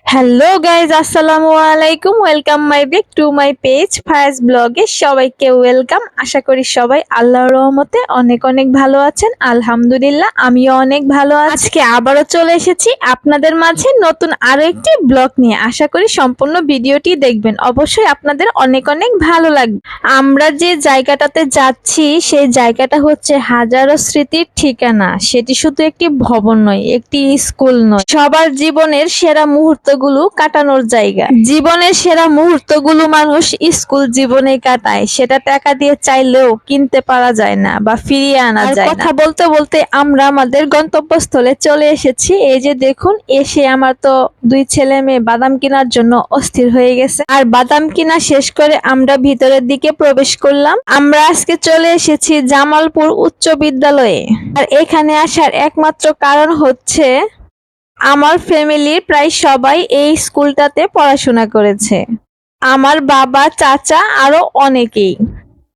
Hello guys, আসসালামু আলাইকুম। Welcome my back to my page Fayaz ব্লগে। সবাইকে ওয়েলকাম। আশা করি সবাই আল্লাহর রহমতে অনেক অনেক ভালো আছেন। আলহামদুলিল্লাহ, আমিও অনেক ভালো আছি। আজকে আবারও চলে এসেছি আপনাদের মাঝে নতুন আরো একটি ব্লগ নিয়ে। আশা করি সম্পূর্ণ ভিডিওটি দেখবেন, অবশ্যই আপনাদের অনেক অনেক ভালো লাগবে। আমরা যে জায়গাটাতে যাচ্ছি সেই জায়গাটা হচ্ছে হাজারো স্মৃতির ঠিকানা। সেটি শুধু একটি ভবন নয়, একটি স্কুল নয়, সবার জীবনের সেরা মুহূর্তগুলো কাটানোর জায়গা। জীবনের সেরা মুহূর্তগুলো মানুষ স্কুল জীবনে কাটায়, সেটা টাকা দিয়ে চাইলেও কিনতে পারা যায় না বা ফিরিয়ে আনা যায় না। কথা বলতে বলতে আমরা আমাদের গন্তব্যস্থলে চলে এসেছি। এই যে দেখুন, এসে আমার তো দুই ছেলে মেয়ে বাদাম কেনার জন্য অস্থির হয়ে গেছে। আর বাদাম কিনা শেষ করে আমরা ভিতরের দিকে প্রবেশ করলাম। আমরা আজকে চলে এসেছি জামালপুর উচ্চ বিদ্যালয়ে। আর এখানে আসার একমাত্র কারণ হচ্ছে আমার ফ্যামিলির প্রায় সবাই এই স্কুলটাতে পড়াশোনা করেছে। আমার বাবা, চাচা আরো অনেকেই।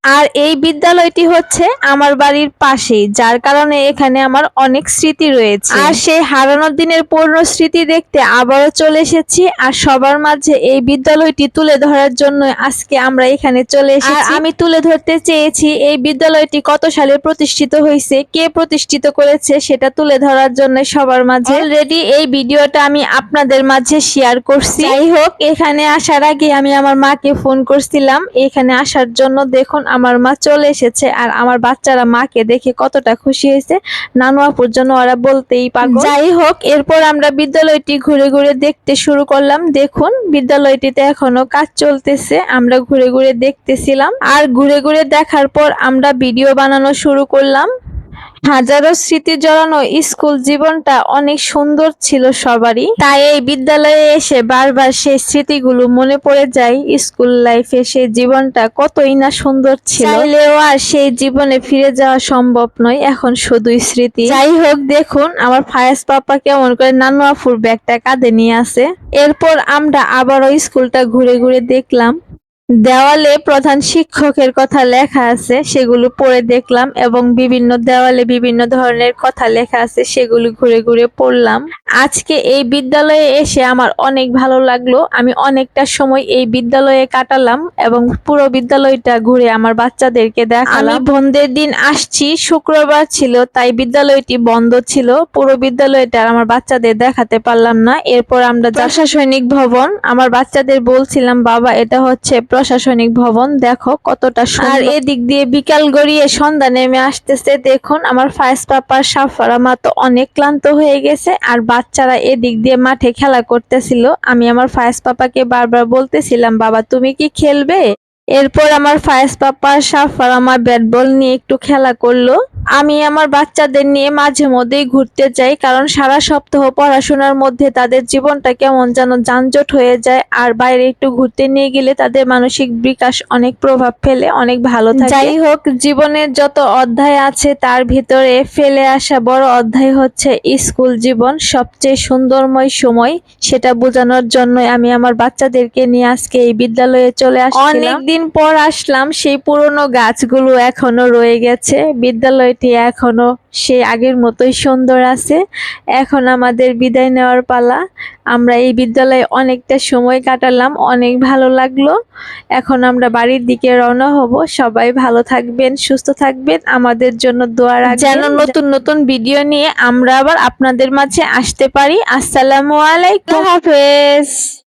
আর এই বিদ্যালয়টি হচ্ছে আমার বাড়ির পাশেই, যার কারণে এখানে আমার অনেক স্মৃতি রয়েছে। আর সেই হারানোর দিনের পূর্ণ স্মৃতি দেখতে আবারও চলে এসেছি। আর সবার মাঝে এই বিদ্যালয়টি তুলে ধরার জন্য আজকে আমরা এখানে চলে এসেছি। আর আমি তুলে ধরতে চেয়েছি এই বিদ্যালয়টি কত সালে প্রতিষ্ঠিত হয়েছে, কে প্রতিষ্ঠিত করেছে সেটা তুলে ধরার জন্য সবার মাঝে। অলরেডি এই ভিডিওটা আমি আপনাদের মাঝে শেয়ার করছি। যাই হোক, এখানে আসার আগে আমি আমার মাকে ফোন করছিলাম এখানে আসার জন্য। দেখুন, আমার মা চলে এসেছে। আর আমার বাচ্চারা মাকে দেখে কতটা খুশি হয়েছে, নানু আপুর জন্য ওরা বলতেই পাগল। যাই হোক, এরপর আমরা বিদ্যালয়টি ঘুরে ঘুরে দেখতে শুরু করলাম। দেখুন, বিদ্যালয়টিতে এখনো কাজ চলতেছে। আমরা ঘুরে ঘুরে দেখতেছিলাম। আর ঘুরে ঘুরে দেখার পর আমরা ভিডিও বানানো শুরু করলাম। হাজারো স্মৃতি জড়ানো স্কুল জীবনটা অনেক সুন্দর ছিল সবারই। তাই এই বিদ্যালয়ে এসে বারবার সেই স্মৃতিগুলো মনে পড়ে যায়। স্কুল লাইফে সেই জীবনটা কতই না সুন্দর ছিল, চাইলেও আর সেই জীবনে ফিরে যাওয়া সম্ভব নয়, এখন শুধুই স্মৃতি। যাই হোক, দেখুন আমার ফায়াজ পাপা কেমন করে নানু আফুর ব্যাগটা কাঁধে নিয়ে আসে। এরপর আমরা আবারও স্কুলটা ঘুরে ঘুরে দেখলাম। দেওয়ালে প্রধান শিক্ষকের কথা লেখা আছে, সেগুলো পড়ে দেখলাম, এবং বিভিন্ন দেওয়ালে বিভিন্ন ধরনের কথা লেখা আছে, সেগুলো ঘুরে ঘুরে পড়লাম। আজকে এই বিদ্যালয়ে এসে আমার অনেক ভালো লাগলো। আমি অনেকটা সময় এই বিদ্যালয়ে কাটালাম এবং পুরো বিদ্যালয়টা ঘুরে আমার বাচ্চাদেরকে দেখালাম। আমি বন্ধের দিন আসছি, শুক্রবার ছিল, তাই বিদ্যালয়টি বন্ধ ছিল। পুরো বিদ্যালয়টা আমার বাচ্চাদের দেখাতে পারলাম না। এরপর আমরা প্রশাসনিক ভবন, আমার বাচ্চাদের বলছিলাম বাবা এটা হচ্ছে প্রশাসনিক ভবন, দেখো কতটা সুন্দর। আর এদিক দিয়ে বিকাল গড়িয়ে সন্ধ্যা নেমে আসতেছে। দেখুন আমার ফায়েজ পাপার সাফারা মা তো অনেক ক্লান্ত হয়ে গেছে। আর বাচ্চারা এদিক দিয়ে মাঠে খেলা করতেছিল। আমি আমার ফায়েজ পাপাকে বারবার বলতেছিলাম বাবা তুমি কি খেলবে। এরপর আমার ফায়েজ পাপা সাফারা মা ব্যাট বল নিয়ে একটু খেলা করলো। আমি আমার বাচ্চাদের নিয়ে মাঝে মধ্যেই ঘুরতে যাই, কারণ সারা সপ্তাহ পড়াশোনার মধ্যে তাদের জীবনটা কেমন যেন যানজট হয়ে যায়। আর বাইরে একটু ঘুরতে নিয়ে গেলে তাদের মানসিক বিকাশ অনেক প্রভাব ফেলে, অনেক ভালো থাকে। যাই হোক, জীবনের যত অধ্যায় আছে তার ভিতরে ফেলে আসা বড় অধ্যায় হচ্ছে স্কুল জীবন, সবচেয়ে সুন্দরময় সময়। সেটা বোঝানোর জন্য আমি আমার বাচ্চাদেরকে নিয়ে আজকে এই বিদ্যালয়ে চলে আসলাম। অনেকদিন পর আসলাম। সেই পুরনো গাছগুলো এখনো রয়ে গেছে, বিদ্যালয়টি এখনো সেই আগের মতোই সুন্দর আছে। এখন আমাদের বিদায় নেওয়ার পালা। আমরা এই বিদ্যালয়ে অনেকটা সময় কাটালাম, অনেক ভালো লাগলো। এখন আমরা বাড়ির দিকে রওনা হব। সবাই ভালো থাকবেন, সুস্থ থাকবেন, আমাদের জন্য দোয়া রাখবেন যেন নতুন নতুন ভিডিও নিয়ে আমরা আবার আপনাদের মাঝে আসতে পারি। আসসালামু আলাইকুম, হাফেজ।